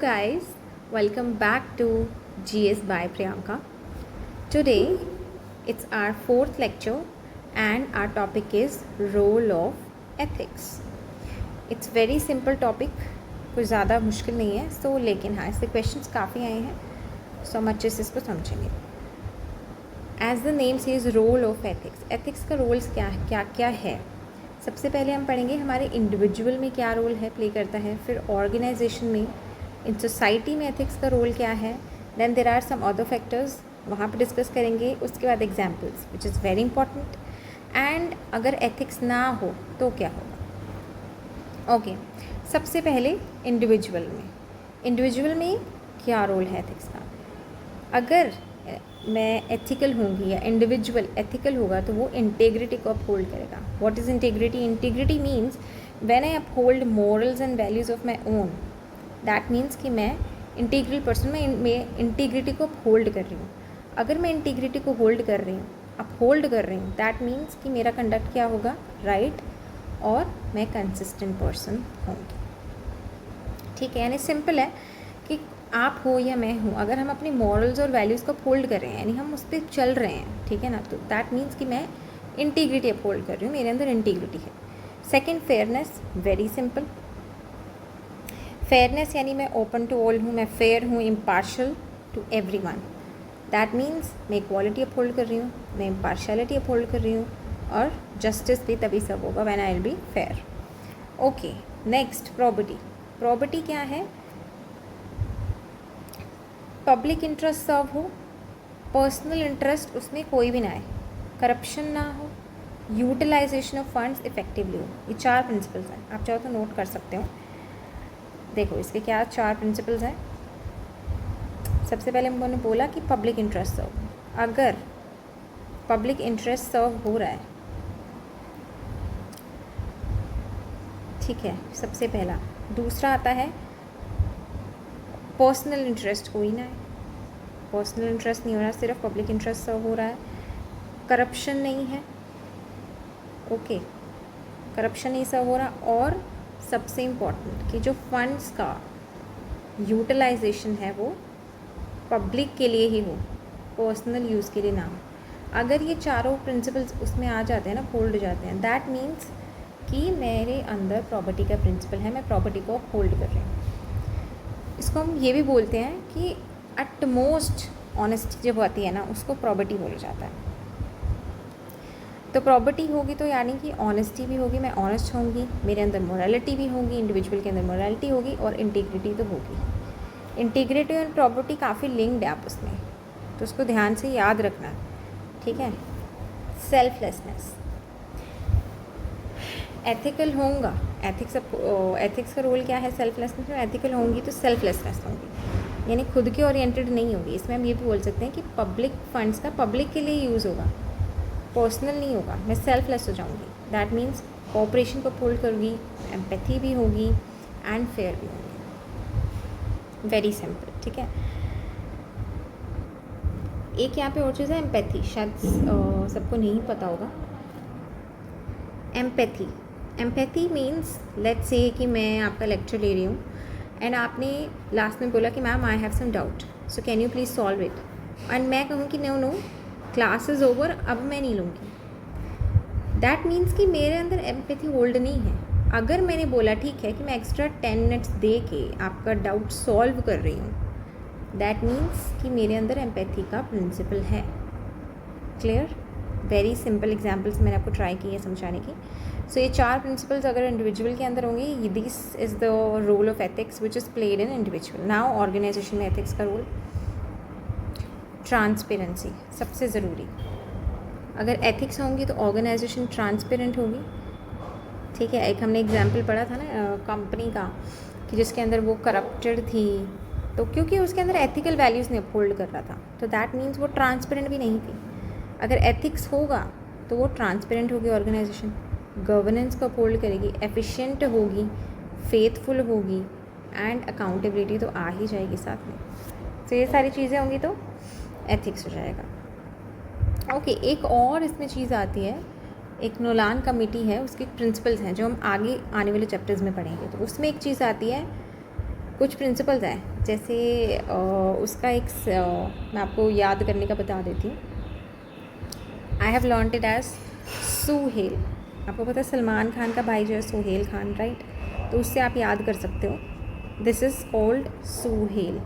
guys, welcome back to GS by Priyanka. Today it's our fourth lecture and our topic is role of ethics. It's very simple topic, कुछ ज़्यादा मुश्किल नहीं है so लेकिन हाँ इससे questions काफ़ी आए हैं so हम अच्छे से इसको समझेंगे. As the name says role of ethics, ethics का roles क्या है. सबसे पहले हम पढ़ेंगे हमारे इंडिविजुअल में क्या रोल है प्ले करता है, फिर ऑर्गेनाइजेशन में, इन सोसाइटी में एथिक्स का रोल क्या है. Then there are some other factors, वहाँ पे डिस्कस करेंगे. उसके बाद examples which is very important. And अगर एथिक्स ना हो तो क्या होगा. ओके, सबसे पहले इंडिविजुअल में क्या रोल है एथिक्स का. अगर मैं एथिकल होंगी या इंडिविजुअल एथिकल होगा तो वो इंटीग्रिटी को अपहोल्ड करेगा. What is integrity. Integrity means when I uphold morals and values of my own, that means कि मैं इंटीग्रल पर्सन, मैं इंटीग्रिटी को अपहोल्ड कर रही हूँ. अगर मैं इंटीग्रिटी को अपहोल्ड कर रही हूँ दैट मीन्स कि मेरा कंडक्ट क्या होगा, राइट और मैं कंसिस्टेंट पर्सन होंगी. ठीक है, यानी सिंपल है कि आप हो या मैं हूँ, अगर हम अपनी मॉरल्स और वैल्यूज़ को अपहोल्ड कर रहे हैं यानी हम उस पर चल रहे हैं, ठीक है ना, तो दैट मीन्स कि मैं इंटीग्रिटी अपहोल्ड कर रही हूँ, मेरे अंदर इंटीग्रिटी है. Second, fairness. Very simple. Fairness यानी मैं ओपन टू ऑल हूँ, मैं फेयर हूँ, impartial to everyone. That means मैं इक्वालिटी अपहोल्ड कर रही हूँ, मैं इम्पार्शलिटी अपहोल्ड कर रही हूँ और जस्टिस भी तभी सब होगा when I will be fair. Okay, next property. Property क्या है. पब्लिक इंटरेस्ट सर्व हो, पर्सनल इंटरेस्ट उसमें कोई भी ना आए, करप्शन ना हो, यूटिलाइजेशन ऑफ फंड्स इफेक्टिवली हो. ये 4 प्रिंसिपल्स हैं, आप चाहो तो नोट कर सकते हो. देखो इसके क्या 4 प्रिंसिपल्स हैं. सबसे पहले हमने बोला कि पब्लिक इंटरेस्ट सर्व. अगर पब्लिक इंटरेस्ट सर्व हो रहा है, ठीक है, सबसे पहला. दूसरा आता है पर्सनल इंटरेस्ट कोई ना है, पर्सनल इंटरेस्ट नहीं हो रहा, सिर्फ पब्लिक इंटरेस्ट सर्व हो रहा है. करप्शन नहीं है, ओके, करप्शन नहीं सर्व हो रहा. और सबसे इम्पॉर्टेंट कि जो फंड्स का यूटिलाइजेशन है वो पब्लिक के लिए ही हो, पर्सनल यूज़ के लिए ना हो. अगर ये चारों प्रिंसिपल्स उसमें आ जाते हैं ना, होल्ड जाते हैं, दैट मीन्स कि मेरे अंदर प्रॉपर्टी का प्रिंसिपल है, मैं प्रॉपर्टी को होल्ड कर रही हूँ. इसको हम ये भी बोलते हैं कि एट मोस्ट ऑनेस्टी जब आती है ना, उसको प्रॉपर्टी बोला जाता है. तो प्रॉपर्टी होगी तो यानी कि ऑनेस्टी भी होगी, मैं ऑनेस्ट होंगी, मेरे अंदर मोरालिटी भी होगी, इंडिविजुअल के अंदर मोरालिटी होगी और इंटीग्रिटी तो होगी. इंटीग्रिटी और प्रॉपर्टी काफ़ी लिंक्ड है आपस में, तो उसको ध्यान से याद रखना, ठीक है. सेल्फलेसनेस. एथिकल होऊंगा, एथिक्स का रोल क्या है सेल्फलेसनेस में. एथिकल होंगी तो सेल्फलेसनेस होंगी, यानी खुद के ओरिएंटेड नहीं होगी. इसमें हम ये भी बोल सकते हैं कि पब्लिक फंड्स का पब्लिक के लिए यूज़ होगा, पर्सनल नहीं होगा, मैं सेल्फलेस हो जाऊंगी. दैट मीन्स कोऑपरेशन को होल्ड करूँगी, एम्पैथी भी होगी एंड फेयर भी होगी. वेरी सिंपल, ठीक है. एक यहाँ पे और चीज़ है एम्पैथी, शायद सबको नहीं पता होगा. एम्पैथी मीन्स लेट्स से कि मैं आपका लेक्चर ले रही हूँ एंड आपने लास्ट में बोला कि ma'am I have some doubt, so can you please solve it. And मैं कहूँ कि नो क्लास इज़ ओवर, अब मैं नहीं लूँगी. दैट मीन्स कि मेरे अंदर एम्पैथी होल्ड नहीं है. अगर मैंने बोला ठीक है कि मैं एक्स्ट्रा 10 मिनट्स दे के आपका डाउट सॉल्व कर रही हूँ, दैट मीन्स कि मेरे अंदर एम्पैथी का प्रिंसिपल है. क्लियर. वेरी सिंपल एग्जाम्पल्स मैंने आपको ट्राई की है समझाने की. सो ये 4 प्रिंसिपल्स अगर इंडिविजुअल के अंदर होंगे, this is the role of ethics which is played in individual. Now organization में एथिक्स का रोल. ट्रांसपेरेंसी सबसे ज़रूरी. अगर एथिक्स होंगी तो ऑर्गेनाइजेशन ट्रांसपेरेंट होगी, ठीक है. एक हमने एग्जाम्पल पढ़ा था ना कंपनी का कि जिसके अंदर वो करप्टेड थी, तो क्योंकि उसके अंदर एथिकल वैल्यूज़ नहीं अपहोल्ड कर रहा था, तो दैट मीन्स वो ट्रांसपेरेंट भी नहीं थी. अगर एथिक्स होगा तो वो ट्रांसपेरेंट होगी, ऑर्गेनाइजेशन गवर्नेंस को अपहोल्ड करेगी, एफिशिएंट होगी, फेथफुल होगी एंड अकाउंटेबिलिटी तो आ ही जाएगी साथ में. तो ये सारी चीज़ें होंगी तो एथिक्स हो जाएगा. ओके, एक और इसमें चीज़ आती है, एक नोलान कमेटी है, उसके प्रिंसिपल्स हैं जो हम आगे आने वाले चैप्टर्स में पढ़ेंगे. तो उसमें एक चीज़ आती है कुछ प्रिंसिपल्स हैं, जैसे उसका एक मैं आपको याद करने का बता देती हूँ. I have learned it as Suhel. आपको पता है सलमान खान का भाई जो है सुहेल खान, राइट? तो उससे आप याद कर सकते हो. This is called Suhel.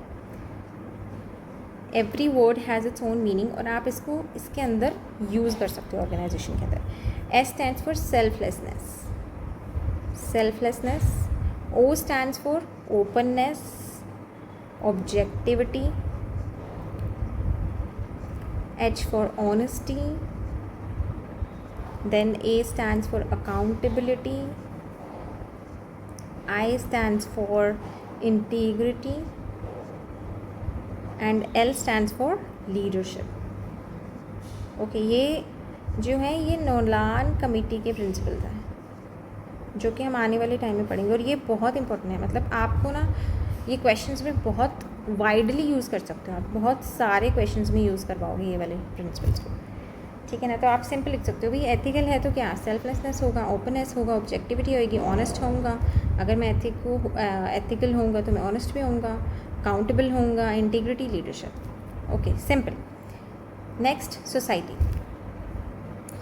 Every word has its own meaning और आप इसको इसके अंदर यूज़ कर सकते हो ऑर्गेनाइजेशन के अंदर. S stands for selflessness. Selflessness. O stands for openness, objectivity. H for honesty. Then A stands for accountability. I stands for integrity. And L stands for leadership. Okay, ये जो है ये नोलान कमेटी के principles हैं जो कि हम आने वाले टाइम में पढ़ेंगे. और ये बहुत इंपॉर्टेंट है. मतलब आपको ना ये क्वेश्चंस में बहुत वाइडली यूज़ कर सकते हो. आप बहुत सारे क्वेश्चंस में यूज़ कर पाओगे ये वाले प्रिंसिपल्स को. ठीक है ना? तो आप सिंपल लिख सकते हो भाई एथिकल है तो क्या, सेल्फलेसनेस होगा, ओपननेस होगा, ऑब्जेक्टिविटी होगी, ऑनेस्ट होऊंगा. अगर मैं एथिकल होऊंगा तो मैं ऑनेस्ट भी होऊंगा, अकाउंटेबल होऊंगा, integrity, leadership. Okay, simple. Next, society.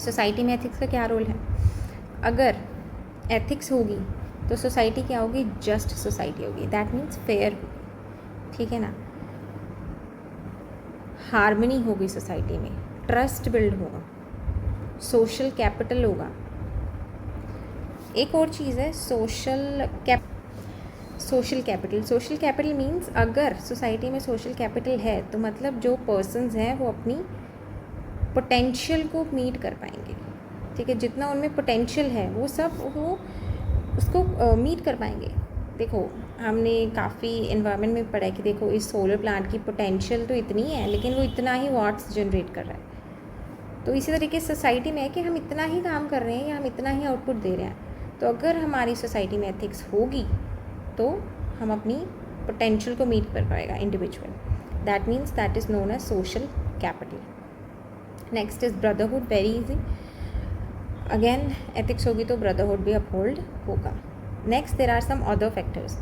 Society में एथिक्स का क्या रोल है? अगर एथिक्स होगी तो सोसाइटी क्या होगी? जस्ट सोसाइटी होगी. दैट मीन्स फेयर होगी. ठीक है ना? हार्मनी होगी सोसाइटी में, ट्रस्ट बिल्ड होगा, सोशल कैपिटल होगा. एक और चीज़ है social capital. Social capital means अगर सोसाइटी में सोशल कैपिटल है तो मतलब जो पर्सन्स हैं वो अपनी पोटेंशियल को मीट कर पाएंगे. ठीक है? जितना उनमें पोटेंशियल है वो सब वो उसको मीट कर पाएंगे. देखो हमने काफ़ी इन्वायरमेंट में पढ़ा है कि देखो इस सोलर प्लांट की पोटेंशियल तो इतनी है लेकिन वो इतना ही वाट्स जनरेट कर रहा है. तो इसी तरीके सोसाइटी में है कि हम इतना ही काम कर रहे हैं या हम इतना ही आउटपुट दे रहे हैं. तो अगर हमारी सोसाइटी में एथिक्स होगी तो हम अपनी पोटेंशियल को मीट कर पाएगा individual. That means that is known as social capital. Next is brotherhood. Very easy. Again ethics होगी तो ब्रदरहुड भी अपहोल्ड होगा. Next there are some other factors.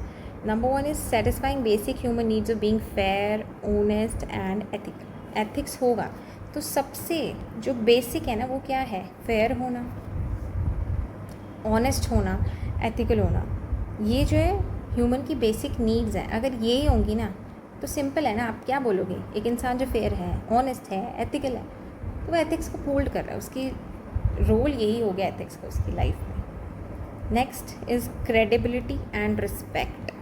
Number 1 is satisfying basic human needs of being fair, honest and ethical. Ethics होगा तो सबसे जो basic है ना वो क्या है? फेयर होना, ऑनेस्ट होना, एथिकल होना. ये जो है ह्यूमन की बेसिक नीड्स हैं. अगर ये होंगी ना तो सिंपल है ना. आप क्या बोलोगे? एक इंसान जो फेयर है, ऑनेस्ट है, एथिकल है तो वो एथिक्स को होल्ड कर रहा है. उसकी रोल यही हो गया एथिक्स का उसकी लाइफ में. Next is credibility and respect.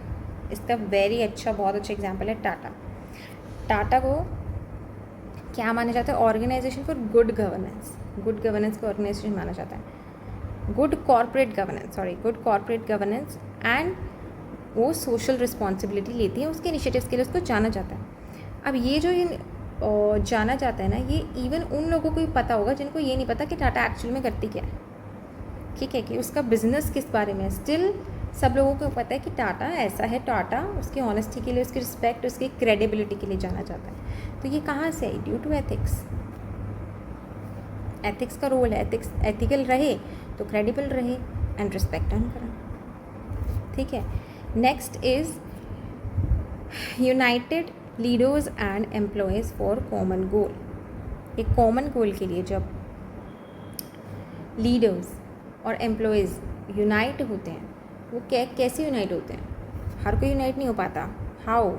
इसका वेरी अच्छा, बहुत अच्छा एग्जांपल है टाटा. टाटा को क्या माना जाता है? Organization for good governance. Good governance को ऑर्गेनाइजेशन माना जाता है. गुड कॉर्पोरेट गवर्नेंस एंड वो सोशल रिस्पॉन्सिबिलिटी लेती है. उसके इनिशिएटिव्स के लिए उसको जाना जाता है. अब ये जो जाना जाता है ना, ये इवन उन लोगों को भी पता होगा जिनको ये नहीं पता कि टाटा एक्चुअल में करती क्या है. ठीक है? कि उसका बिजनेस किस बारे में है. स्टिल सब लोगों को पता है कि टाटा ऐसा है. टाटा उसकी ऑनेस्टी के लिए, उसकी रिस्पेक्ट, उसकी क्रेडिबिलिटी के लिए जाना जाता है. तो ये कहाँ से आई? Due to ethics. एथिक्स का रोल है. एथिक्स एथिकल रहे तो क्रेडिबल रहे एंड रिस्पेक्ट अर्न करें. ठीक है? Next is United leaders and employees for common goal. एक कॉमन गोल के लिए जब लीडर्स और एम्प्लॉयज़ यूनाइट होते हैं, वो कैसे यूनाइट होते हैं? हर कोई यूनाइट नहीं हो पाता. How?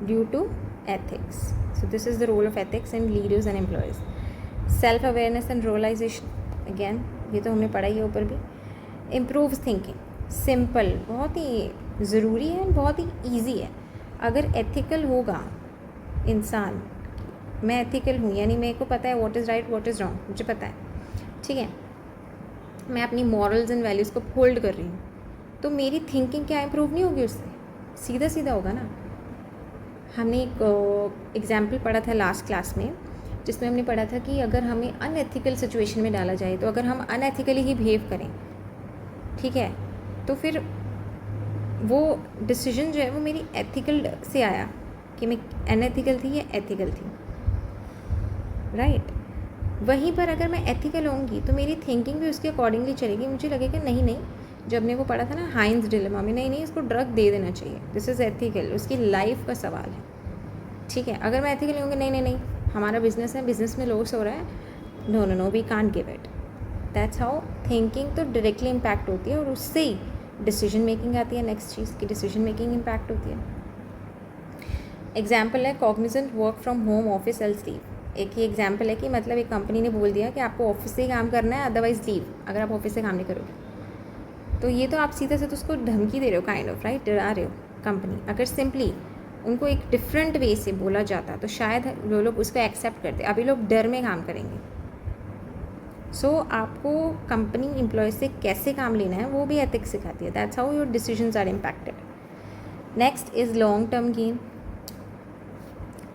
Due to ethics. So this is the role of ethics in leaders and employees. Self awareness and realisation. Again ये तो हमने पढ़ा ही है ऊपर भी. Improves thinking. सिंपल, बहुत ही ज़रूरी है, बहुत ही ईजी है. अगर एथिकल होगा इंसान, मैं एथिकल हूँ यानी मेरे को पता है what is right, what is wrong, मुझे पता है. ठीक है? मैं अपनी मॉरल्स एंड वैल्यूज़ को होल्ड कर रही हूँ तो मेरी थिंकिंग क्या इंप्रूव नहीं होगी उससे? सीधा सीधा होगा ना. हमने एक एग्जाम्पल पढ़ा था लास्ट क्लास में जिसमें हमने पढ़ा था कि अगर हमें अनएथिकल सिचुएशन में डाला जाए, तो अगर हम अनएथिकली ही बिहेव करें, ठीक है, तो फिर वो डिसीजन जो है वो मेरी एथिकल से आया कि मैं अनएथिकल थी या एथिकल थी. राइट? वहीं पर अगर मैं एथिकल होंगी तो मेरी थिंकिंग भी उसके अकॉर्डिंगली चलेगी. मुझे लगेगा नहीं नहीं, जब ने वो पढ़ा था ना हाइंस डिलेमा में, नहीं इसको ड्रग दे देना चाहिए, दिस इज़ एथिकल, उसकी लाइफ का सवाल है, ठीक है। अगर मैं एथिकल नहीं होंगी, नहीं हमारा बिजनेस है, बिजनेस में लॉस हो रहा है, no we can't give it. That's how thinking तो डायरेक्टली इम्पैक्ट होती है और उससे ही डिसीजन मेकिंग आती है, नेक्स्ट चीज़ की डिसीजन मेकिंग इम्पैक्ट होती है। एग्जाम्पल है Cognizant work from home office else leave. एक ही एग्जाम्पल है कि मतलब एक कंपनी ने बोल दिया कि आपको ऑफिस से ही काम करना है, अदरवाइज लीव, अगर आप ऑफिस से काम नहीं करोगे। तो ये तो आप सीधे से तो उसको धमकी दे रहे हो, काइंड ऑफ, राइट, डरा रहे हो कंपनी। अगर सिंपली उनको एक डिफरेंट वे से बोला जाता तो शायद वो लोग उसको एक्सेप्ट करते, अभी लोग डर में काम करेंगे। सो आपको कंपनी एम्प्लॉय से कैसे काम लेना है वो भी एथिक्स सिखाती है। That's how your decisions are impacted. Next is long term gain.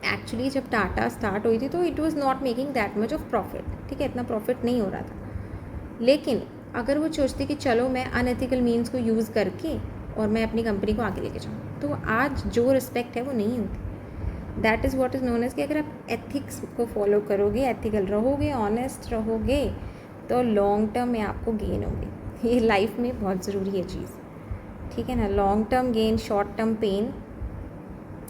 Actually जब टाटा स्टार्ट हुई थी तो it was not making that much of profit, ठीक है, इतना प्रॉफिट नहीं हो रहा था। लेकिन अगर वो सोचती कि चलो मैं अनएथिकल मीन्स को यूज़ करके और मैं अपनी कंपनी को आगे लेके जाऊँ, तो आज जो रिस्पेक्ट है वो नहीं होती। That is what is known as कि अगर आप एथिक्स को फॉलो करोगे, एथिकल रहोगे, ऑनेस्ट रहोगे, तो लॉन्ग टर्म में आपको गेन होगी। ये लाइफ में बहुत ज़रूरी है चीज़, ठीक है ना। Long term gain, short term pain,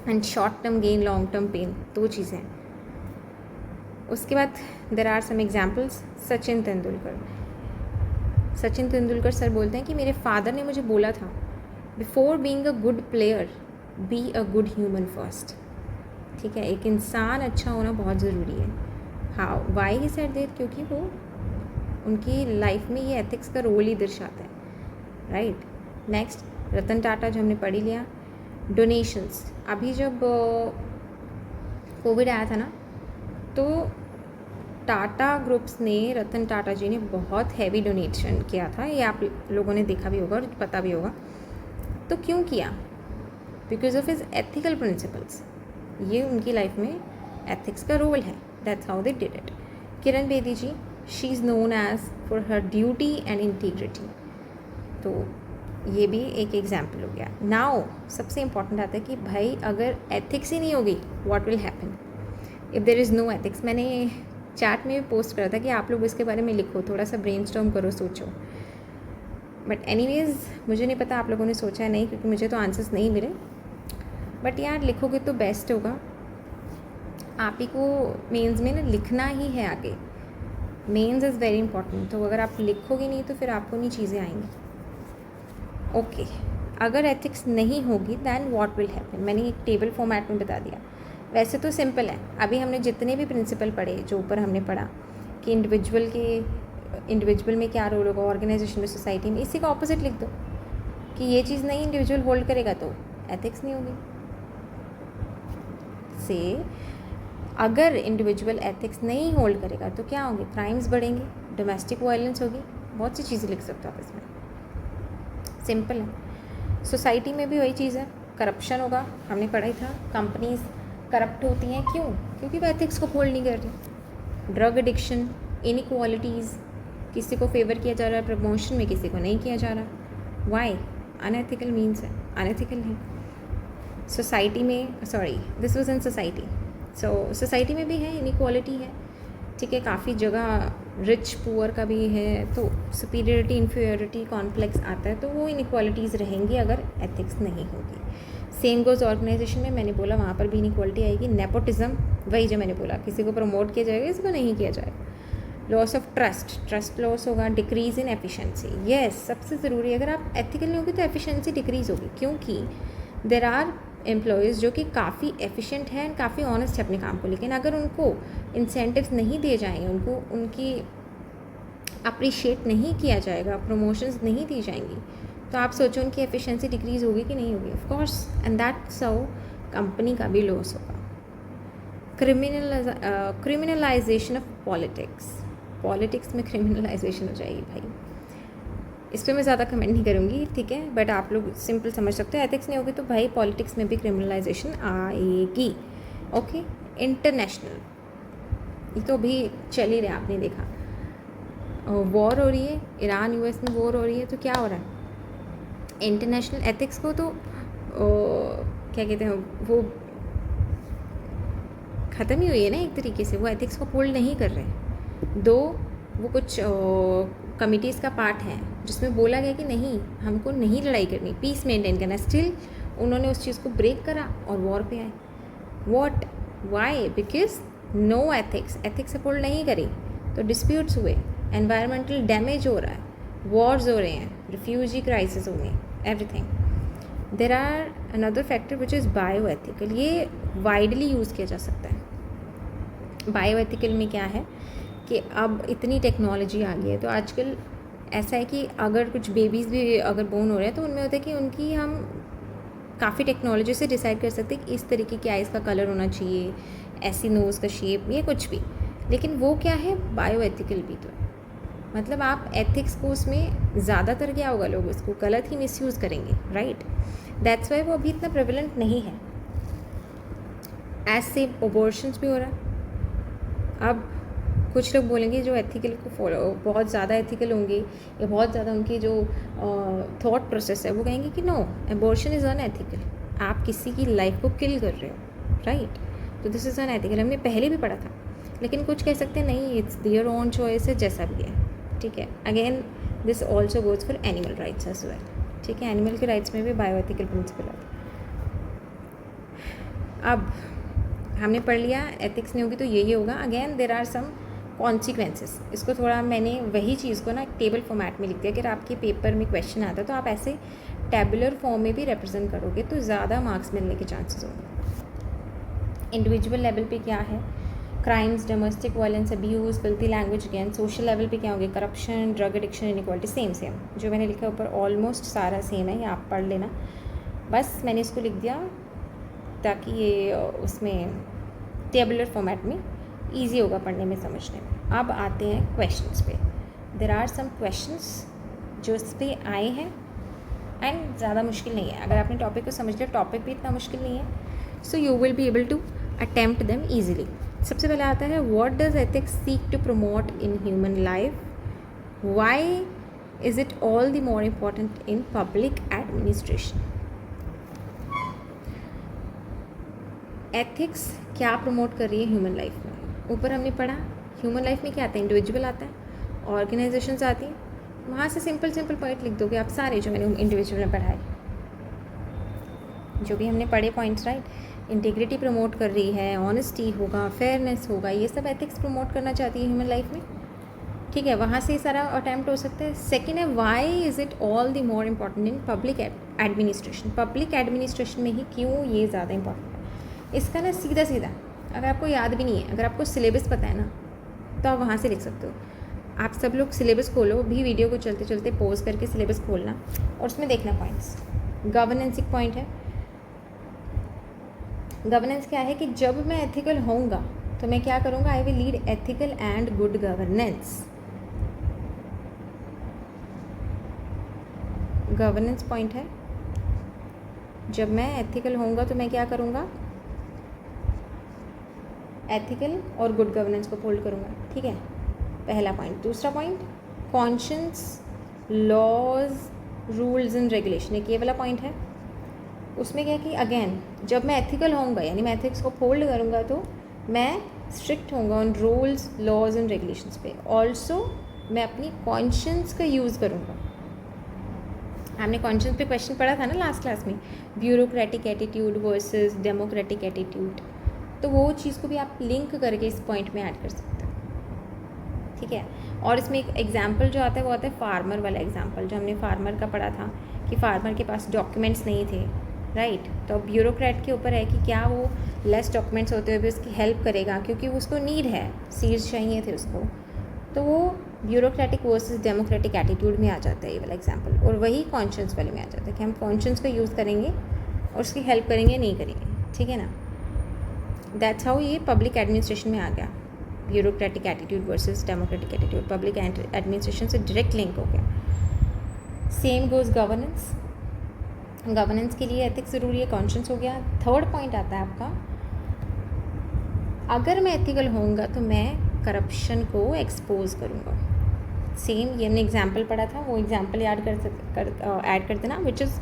and short term gain, long term pain, दो चीज़ें हैं। उसके बाद there are some examples. Sachin Tendulkar sir बोलते हैं कि मेरे फादर ने मुझे बोला था, before being a good player be a good human first, ठीक है। एक इंसान अच्छा होना बहुत ज़रूरी है। How, why he said that, क्योंकि वो उनकी लाइफ में ये एथिक्स का रोल ही दर्शाता है, राइट। नेक्स्ट रतन टाटा, जो हमने पढ़ ही लिया। डोनेशंस, अभी जब कोविड आया था ना, तो टाटा ग्रुप्स ने, रतन टाटा जी ने बहुत हैवी डोनेशन किया था, ये आप लोगों ने देखा भी होगा और पता भी होगा। तो क्यों किया? Because of his ethical principles. ये उनकी लाइफ में एथिक्स का रोल है, that's how they did it. Kiran Bedi ji, she is known as for her duty and integrity, तो ये भी एक एग्जाम्पल हो गया। नाउ सबसे इंपॉर्टेंट आता है कि भाई अगर एथिक्स ही नहीं होगी, what will happen if there is no ethics. मैंने चैट में भी पोस्ट करा था कि आप लोग इसके बारे में लिखो, थोड़ा सा ब्रेनस्टॉर्म करो, सोचो। बट एनीवेज मुझे नहीं पता आप लोगों ने सोचा है नहीं, क्योंकि मुझे तो आंसर्स नहीं मिले। बट यार लिखोगे तो बेस्ट होगा। आप ही को मेंस में ना लिखना ही है आगे, मेंस इज़ वेरी इंपॉर्टेंट। तो अगर आप लिखोगे नहीं तो फिर आपको नहीं चीज़ें आएंगी। ओके, अगर एथिक्स नहीं होगी दैन व्हाट विल हैपन, मैंने एक टेबल फॉर्मेट में बता दिया। वैसे तो सिंपल है, अभी हमने जितने भी प्रिंसिपल पढ़े, जो ऊपर हमने पढ़ा कि इंडिविजुअल में क्या रोल होगा, ऑर्गेनाइजेशन में, सोसाइटी में, इसी का ऑपोजिट लिख दो कि ये चीज़ नहीं इंडिविजुअल होल्ड करेगा तो एथिक्स नहीं होगी। से अगर इंडिविजुअल एथिक्स नहीं होल्ड करेगा तो क्या होंगे? क्राइम्स बढ़ेंगे, डोमेस्टिक वायलेंस होगी, बहुत सी चीज़ें लिख सकते हो आप इसमें, सिंपल है। सोसाइटी में भी वही चीज़ है, करप्शन होगा, हमने पढ़ा ही था। कंपनीज करप्ट होती हैं, क्यों? क्योंकि वो एथिक्स को होल्ड नहीं कर रही। ड्रग एडिक्शन, इनइक्वालिटीज़, किसी को फेवर किया जा रहा है प्रमोशन में, किसी को नहीं किया जा रहा, वाई? अनएथिकल मीन्स है, अनएथिकल है। सोसाइटी में, sorry this was in society, so society में भी है, इनइक्वालिटी है, ठीक है। काफ़ी जगह रिच पुअर का भी है, तो सुपीरियरिटी इन्फीरियरिटी कॉम्प्लेक्स आता है, तो वो इनइक्वालिटीज़ रहेंगी अगर एथिक्स नहीं होगी। सेम गोज़ ऑर्गेनाइजेशन में, मैंने बोला वहाँ पर भी इनइक्वालिटी आएगी। नेपोटिज्म, वही जो मैंने बोला, किसी को प्रमोट किया जाएगा, किसी को नहीं किया जाएगा। लॉस ऑफ ट्रस्ट लॉस होगा। डिक्रीज़ इन एफिशिएंसी, यस सबसे ज़रूरी है। अगर आप एथिकल नहीं होगी तो एफिशिएंसी डिक्रीज़ होगी, क्योंकि देर आर एम्प्लॉयज़ जो कि काफ़ी एफिशिएंट हैं एंड काफ़ी ऑनेस्ट है अपने काम को, लेकिन अगर उनको इंसेंटिव्स नहीं दिए जाएंगे, उनको उनकी अप्रिशिएट नहीं किया जाएगा, प्रमोशंस नहीं दी जाएंगी, तो आप सोचो उनकी एफिशिएंसी डिक्रीज़ होगी कि नहीं होगी? Of course, and that's how company का भी लॉस होगा। क्रिमिनलाइजेशन ऑफ पॉलिटिक्स में क्रिमिनलाइजेशन हो जाएगी भाई, इस पर मैं ज़्यादा कमेंट नहीं करूँगी, ठीक है। बट आप लोग सिंपल समझ सकते हो, एथिक्स नहीं होगी तो भाई पॉलिटिक्स में भी क्रिमिनलाइजेशन आएगी। ओके, इंटरनेशनल, ये तो अभी चल ही रहा है, आपने देखा वॉर हो रही है, ईरान यूएस में वॉर हो रही है, तो क्या हो रहा है? इंटरनेशनल एथिक्स को तो क्या कहते हैं, वो ख़त्म ही हुई है ना एक तरीके से, वो एथिक्स को होल्ड नहीं कर रहे, दो वो कुछ कमिटीज़ का पार्ट है, जिसमें बोला गया कि नहीं, हमको नहीं लड़ाई करनी, पीस मेंटेन करना, स्टिल उन्होंने उस चीज़ को ब्रेक करा और वॉर पे आए. What, why? Because no ethics, ethics uphold नहीं करी, तो डिस्प्यूट्स हुए, एनवायरमेंटल डैमेज हो रहा है, वॉर्स हो रहे हैं, रिफ्यूजी क्राइसिस हो गई, everything. There are another factor which is bioethical. ये वाइडली यूज़ किया जा सकता है. बायो एथिकल में क्या है कि अब इतनी टेक्नोलॉजी आ गई है, तो आजकल ऐसा है कि अगर कुछ बेबीज़ भी अगर बोर्न हो रहे हैं तो उनमें होता है कि उनकी हम काफ़ी टेक्नोलॉजी से डिसाइड कर सकते हैं कि इस तरीके की आइज़ का कलर होना चाहिए, ऐसी नोज़ का शेप, ये कुछ भी. लेकिन वो क्या है, बायो एथिकल भी तो है. मतलब आप एथिक्स को उसमें ज़्यादातर क्या होगा, लोग उसको गलत ही मिसयूज़ करेंगे, राइट. दैट्स वाई वो अभी इतना प्रेवलेंट नहीं है. एज से अबॉर्शंस भी हो रहा है. अब कुछ लोग बोलेंगे जो एथिकल को फॉलो बहुत ज़्यादा एथिकल होंगे या बहुत ज़्यादा उनकी जो थॉट प्रोसेस है, वो कहेंगे कि नो, एबॉर्शन इज़ अनएथिकल. आप किसी की लाइफ को किल कर रहे हो, राइट. तो दिस इज़ अनएथिकल. हमने पहले भी पढ़ा था. लेकिन कुछ कह सकते हैं नहीं, इट्स देयर ओन चॉइस है, जैसा भी है, ठीक है. Again this also goes for animal rights as well, ठीक है. एनिमल के राइट्स में भी बायो एथिकल प्रिंसिपल आता है. अब हमने पढ़ लिया एथिक्स नहीं होगी तो ये होगा. Again there are some consequences. इसको थोड़ा मैंने वही चीज़ को ना एक टेबल फॉर्मेट में लिख दिया. अगर आपके पेपर में क्वेश्चन आता है तो आप ऐसे टेबुलर फॉर्म में भी रिप्रेजेंट करोगे तो ज़्यादा मार्क्स मिलने के चांसेस होंगे. इंडिविजुअल लेवल पे क्या है, crimes, domestic violence, abuse, filthy language. Again social level पे क्या होंगे, corruption, drug addiction, inequality. Same जो मैंने लिखा ऊपर ऑलमोस्ट सारा सेम है, ये आप पढ़ लेना. बस मैंने इसको लिख दिया ताकि ये उसमें टेबुलर फॉर्मेट में ईजी होगा पढ़ने में, समझने में. अब आते हैं क्वेश्चंस पे. देर आर सम क्वेश्चंस जो इस पर आए हैं एंड ज़्यादा मुश्किल नहीं है. अगर आपने टॉपिक को समझ लिया, टॉपिक भी इतना मुश्किल नहीं है, so you will be able to attempt them easily. सबसे पहले आता है, what does ethics seek to promote in human life, why is it all the more important in public administration. Ethics क्या प्रमोट कर रही है ह्यूमन लाइफ में. ऊपर हमने पढ़ा ह्यूमन लाइफ में क्या आता है, इंडिविजुअल आता है, ऑर्गेनाइजेशंस आती हैं. वहाँ से सिंपल पॉइंट लिख दोगे आप सारे जो मैंने इंडिविजुअल में पढ़ाए, जो भी हमने पढ़े पॉइंट्स, राइट. इंटीग्रिटी प्रमोट कर रही है, ऑनेस्टी होगा, फेयरनेस होगा, ये सब एथिक्स प्रमोट करना चाहती है ह्यूमन लाइफ में, ठीक है. वहाँ से सारा अटैम्प्ट हो सकता है. सेकेंड है, why is it all the more important in public administration. Public administration में ही क्यों ये ज़्यादा इंपॉर्टेंट है. इसका ना सीधा अगर आपको याद भी नहीं है, अगर आपको सिलेबस पता है ना, तो आप वहाँ से लिख सकते हो. आप सब लोग सिलेबस खोलो भी, वीडियो को चलते चलते पॉज करके सिलेबस खोलना और उसमें देखना पॉइंट्स. गवर्नेंस एक पॉइंट है. गवर्नेंस क्या है कि जब मैं एथिकल होऊंगा तो मैं क्या करूँगा, I will lead ethical and good governance. Governance point है, जब मैं एथिकल होऊंगा तो मैं क्या करूँगा, एथिकल और गुड गवर्नेंस को होल्ड करूँगा, ठीक है. पहला पॉइंट. दूसरा point, conscience, laws, rules and regulation. एक ये वाला पॉइंट है. उसमें क्या कि अगेन जब मैं एथिकल होऊंगा, यानी मैं एथिक्स को होल्ड करूँगा, तो मैं स्ट्रिक्ट होऊंगा on rules, laws and regulations पे. ऑल्सो मैं अपनी कॉन्शियंस का यूज़ करूँगा. हमने कॉन्शियंस पे क्वेश्चन पढ़ा था ना लास्ट क्लास में, bureaucratic attitude versus democratic attitude. तो वो चीज़ को भी आप लिंक करके इस पॉइंट में ऐड कर सकते हो, ठीक है. और इसमें एक एग्जाम्पल जो आता है वो आता है फार्मर वाला एग्जाम्पल, जो हमने फार्मर का पढ़ा था कि फार्मर के पास डॉक्यूमेंट्स नहीं थे, राइट. तो ब्यूरोक्रेट के ऊपर है कि क्या वो लेस डॉक्यूमेंट्स होते हुए भी उसकी हेल्प करेगा, क्योंकि उसको नीड है, सीड्स चाहिए थे उसको. तो वो ब्यूरोक्रेटिक वर्सेस डेमोक्रेटिक एटीट्यूड में आ जाता है ये वाला एग्जाम्पल. और वही कॉन्शियंस वाले में आ जाता है कि हम कॉन्शियंस का यूज़ करेंगे और उसकी हेल्प करेंगे, नहीं करेंगे, ठीक है ना. दैट्स हाउ ये पब्लिक एडमिनिस्ट्रेशन में आ गया. Bureaucratic attitude versus democratic attitude, public administration से डायरेक्ट लिंक हो गया. Same goes governance. गवर्नेंस के लिए एथिक्स ज़रूरी है, कॉन्शियंस हो गया. थर्ड पॉइंट आता है आपका, अगर मैं एथिकल होऊंगा तो मैं करप्शन को एक्सपोज करूँगा. सेम ये हमने एग्जाम्पल पढ़ा था, वो एग्जाम्पल याद ऐड कर देना, which is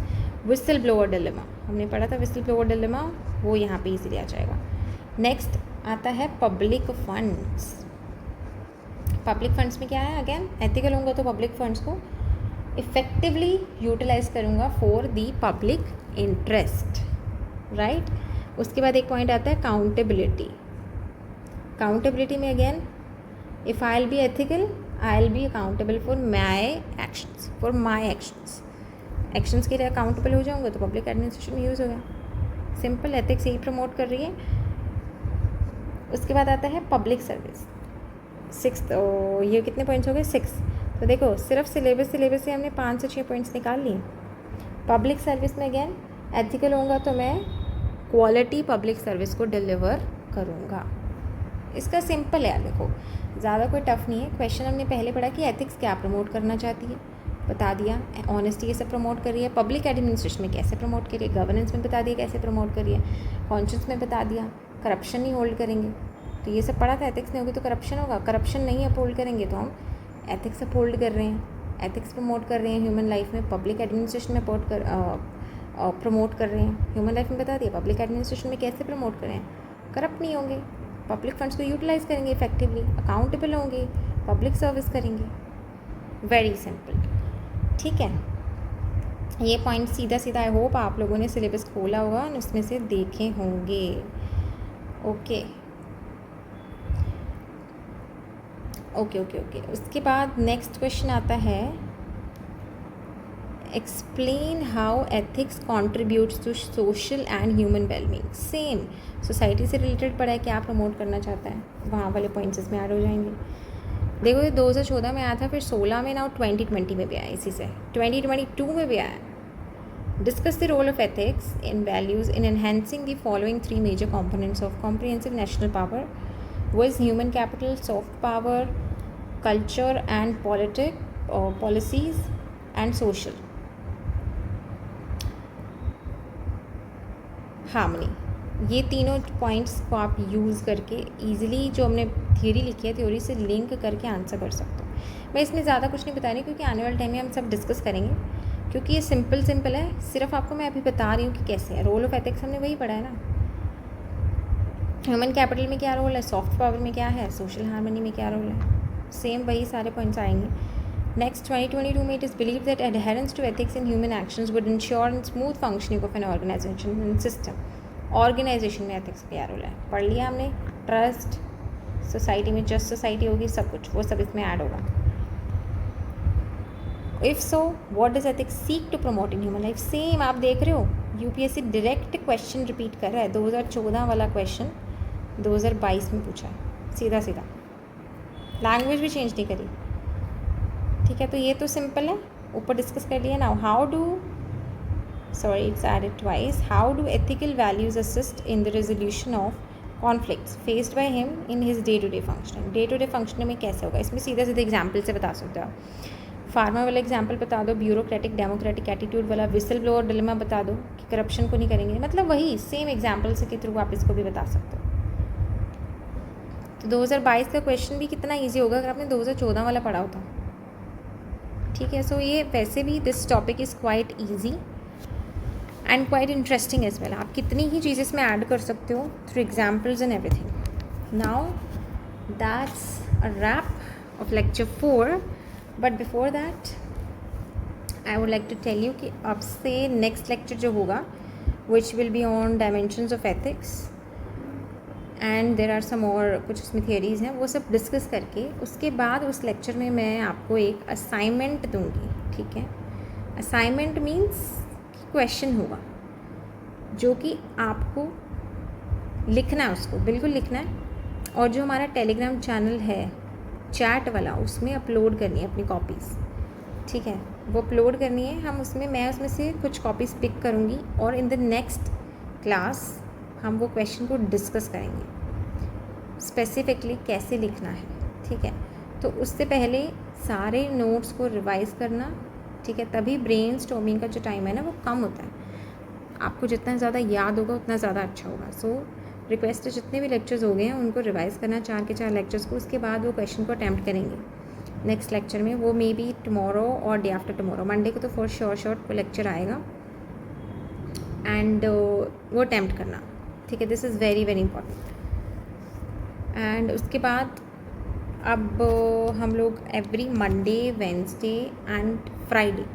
whistle blower dilemma. हमने पढ़ा था विसल ब्लोअर डिलेमा, वो यहाँ पे इजीली आ जाएगा. नेक्स्ट आता है पब्लिक फंड्स. पब्लिक फंड्स में क्या है, अगेन एथिकल होंगे तो पब्लिक फंड्स को इफ़ेक्टिवली यूटिलाइज करूँगा for the public interest, right. उसके बाद एक पॉइंट आता है अकाउंटेबिलिटी। अकाउंटेबिलिटी में again, if I will be ethical, I will be accountable for my actions, for my actions. Actions के लिए अकाउंटेबल हो जाऊँगा तो पब्लिक एडमिनिस्ट्रेशन में यूज़ होगा। सिंपल, एथिक्स यही प्रमोट कर रही है। उसके बाद आता है पब्लिक सर्विस, 6th। ये कितने पॉइंट्स हो गए? 6। तो देखो सिर्फ सिलेबस से हमने 5 से 6 पॉइंट्स निकाल लिए। पब्लिक सर्विस में अगेन एथिकल होऊंगा तो मैं क्वालिटी पब्लिक सर्विस को डिलीवर करूँगा। इसका सिंपल है, देखो ज़्यादा कोई टफ नहीं है। क्वेश्चन हमने पहले पढ़ा कि एथिक्स क्या प्रमोट करना चाहती है, बता दिया। ऑनेस्टी कैसे प्रमोट कर रही है, पब्लिक एडमिनिस्ट्रेशन में कैसे प्रमोट कर रही है, गवर्नेंस में बता दिया कैसे प्रमोट कर रही है, कॉन्शियस में बता दिया, करप्शन नहीं होल्ड करेंगे। तो ये सब पढ़ा था, एथिक्स नहीं होगी तो करप्शन होगा, करप्शन नहीं अपहोल्ड करेंगे तो हम एथिक्स अपहोल्ड कर रहे हैं, एथिक्स प्रमोट कर रहे हैं ह्यूमन लाइफ में, पब्लिक एडमिनिस्ट्रेशन में प्रमोट कर रहे हैं। ह्यूमन लाइफ में बता दिया, पब्लिक एडमिनिस्ट्रेशन में कैसे प्रमोट कर रहे हैं, करप्ट नहीं होंगे, पब्लिक फंड्स को यूटिलाइज करेंगे इफेक्टिवली, अकाउंटेबल होंगे, पब्लिक सर्विस करेंगे। वेरी सिंपल, ठीक है। ये पॉइंट सीधा सीधा आई होप आप लोगों ने सिलेबस खोला होगा और उसमें से देखे होंगे। Okay okay okay okay. उसके बाद नेक्स्ट क्वेश्चन आता है, explain how ethics contributes to social and human wellbeing. Same society से रिलेटेड पढ़ा है, क्या प्रमोट करना चाहता है, वहाँ वाले पॉइंट्स इसमें ऐड हो जाएंगे। देखो ये 2014 में आया था, फिर 16 में ना, 2020 में भी आया, इसी से 2022 में भी आया। Discuss the role of ethics in values in enhancing the following 3 major components of comprehensive national power was human capital, soft power, culture and policies and social harmony। ये तीनों पॉइंट्स को आप यूज़ करके ईजिली जो हमने theory लिखी है, theory से लिंक करके आंसर कर सकते हो। मैं इसमें ज़्यादा कुछ नहीं बता रही क्योंकि आने वाले टाइम में हम सब डिस्कस करेंगे, क्योंकि ये सिंपल है। सिर्फ आपको मैं अभी बता रही हूँ कि कैसे है। रोल ऑफ एथिक्स हमने वही पढ़ा है ना, ह्यूमन कैपिटल में क्या रोल है, सॉफ्ट पावर में क्या है, सोशल हार्मनी में क्या रोल है, सेम वही सारे पॉइंट्स आएंगे। नेक्स्ट 2022 में it is believe that adherence to ethics in human actions would ensure in smooth functioning of an organisation and system. Organisation में एथिक्स क्या रोल है, पढ़ लिया हमने। ट्रस्ट, सोसाइटी में जस्ट सोसाइटी होगी, सब कुछ वो सब इसमें ऐड होगा। If so what does ethics seek to promote in human life. Same आप देख रहे हो, यूपीएससी डायरेक्ट क्वेश्चन रिपीट कर रहा है। 2014 वाला क्वेश्चन 2022 में पूछा है, सीधा सीधा, लैंग्वेज भी चेंज नहीं करी, ठीक है। तो ये तो सिंपल है, ऊपर डिस्कस कर लिया। Now how do, sorry it's added twice, how do ethical values assist in the resolution of conflicts faced by him in his day to day functioning. Day to day functioning में कैसे होगा, इसमें सीधे सीधे example से बता सकते हो आप। फार्मर वाला एग्जाम्पल बता दो, ब्यूरोक्रेटिक डेमोक्रेटिक एटीट्यूड वाला विसल ब्लोअर डिलेमा बता दो कि करप्शन को नहीं करेंगे, मतलब वही सेम एग्जाम्पल से के थ्रू आप इसको भी बता सकते हो। तो 2022 का क्वेश्चन भी कितना इजी होगा अगर आपने 2014 वाला पढ़ा होता, ठीक है। सो ये वैसे भी this topic is quite easy and quite interesting as well. आप कितनी ही चीज़ें इसमें ऐड कर सकते हो through examples and everything. Now that's a wrap of lecture 4, but before that I would like to tell you कि अब से नेक्स्ट लेक्चर जो होगा which will be on dimensions of ethics and there are some और कुछ उसमें theories हैं, वो सब डिस्कस करके उसके बाद उस लेक्चर में मैं आपको एक असाइनमेंट दूंगी, ठीक है। असाइनमेंट मीन्स क्वेश्चन होगा जो कि आपको लिखना है, उसको बिल्कुल लिखना है, और जो हमारा टेलीग्राम चैनल है चैट वाला, उसमें अपलोड करनी है अपनी कॉपीज़, ठीक है। वो अपलोड करनी है, मैं उसमें से कुछ कॉपीज़ पिक करूँगी और इन द नेक्स्ट क्लास हम वो क्वेश्चन को डिस्कस करेंगे स्पेसिफिकली कैसे लिखना है, ठीक है। तो उससे पहले सारे नोट्स को रिवाइज़ करना, ठीक है, तभी ब्रेन स्टॉर्मिंग का जो टाइम है ना वो कम होता है। आपको जितना ज़्यादा याद होगा उतना ज़्यादा अच्छा होगा। सो रिक्वेस्ट है, जितने भी लेक्चर्स हो गए हैं उनको रिवाइज़ करना, 4 के 4 लेक्चर्स को। उसके बाद वो क्वेश्चन को अटैम्प्ट करेंगे नेक्स्ट लेक्चर में। वो मे बी टमोरो और डे आफ्टर टमोरो, मंडे को तो फॉर श्योर लेक्चर आएगा एंड वो अटैम्प्ट करना, ठीक है। This is very very important. And उसके बाद अब हम लोग every Monday, Wednesday and Friday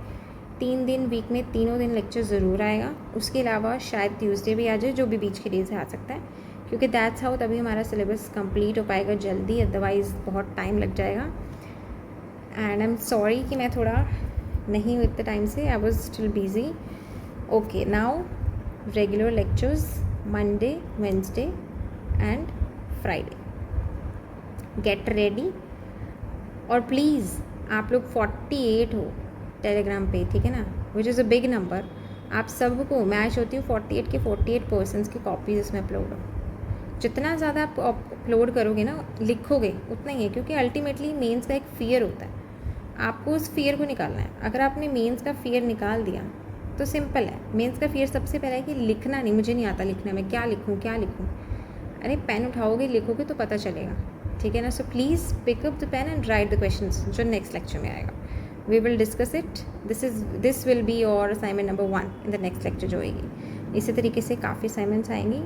3 दिन वीक में, तीनों दिन लेक्चर ज़रूर आएगा. उसके अलावा शायद ट्यूसडे भी आ जाए, जो भी बीच के डेज आ सकता है, क्योंकि दैट्स हाउ तभी हमारा सिलेबस कंप्लीट हो पाएगा जल्दी, अदरवाइज़ बहुत टाइम लग जाएगा. एंड आई एम सॉरी कि मैं थोड़ा नहीं हूँ इतने टाइम से, I was still busy. Okay, now regular lectures Monday, Wednesday and Friday. Get ready. और प्लीज़ आप लोग 48 हो टेलीग्राम पे, ठीक है ना, which is a big number. आप सबको मैं चाहती हूँ 48 के 48 पर्सनस की कॉपीज़ इसमें अपलोड हो. जितना ज़्यादा आप अपलोड करोगे ना, लिखोगे, उतना ही है, क्योंकि अल्टीमेटली मेंस का एक फ़ियर होता है. आपको उस फियर को निकालना है. अगर आपने मेंस का फ़ियर निकाल दिया तो सिंपल है. मेंस का फ़ियर सबसे पहला है कि लिखना नहीं, मुझे नहीं आता लिखना, मैं क्या लिखूँ क्या लिखूँ. अरे पेन उठाओगे, लिखोगे तो पता चलेगा, ठीक है ना. So please pick up the pen and write the questions जो नेक्स्ट लेक्चर में आएगा. We will discuss it. This will be your assignment number 1 in the next lecture जो होएगी. इसी तरीके से काफ़ी असाइनमेंट्स आएंगी.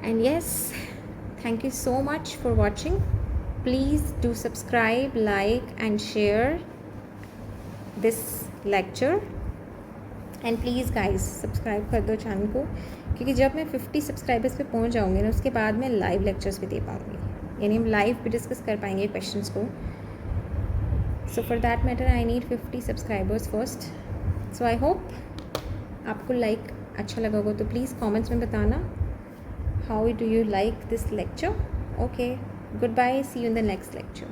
And yes, thank you so much for watching. Please do subscribe, like and share this lecture. And please guys subscribe कर दो channel को, क्योंकि जब मैं 50 सब्सक्राइबर्स पे पहुंच जाऊँगी ना, उसके बाद मैं लाइव लेक्चर्स भी दे पाऊँगी, यानी हम लाइव भी डिस्कस कर पाएंगे क्वेश्चंस को. So for that matter I need 50 subscribers first. So I hope आपको लाइक अच्छा लगा होगा, तो प्लीज़ कमेंट्स में बताना how do you like this lecture. Okay, goodbye, see you in the next lecture.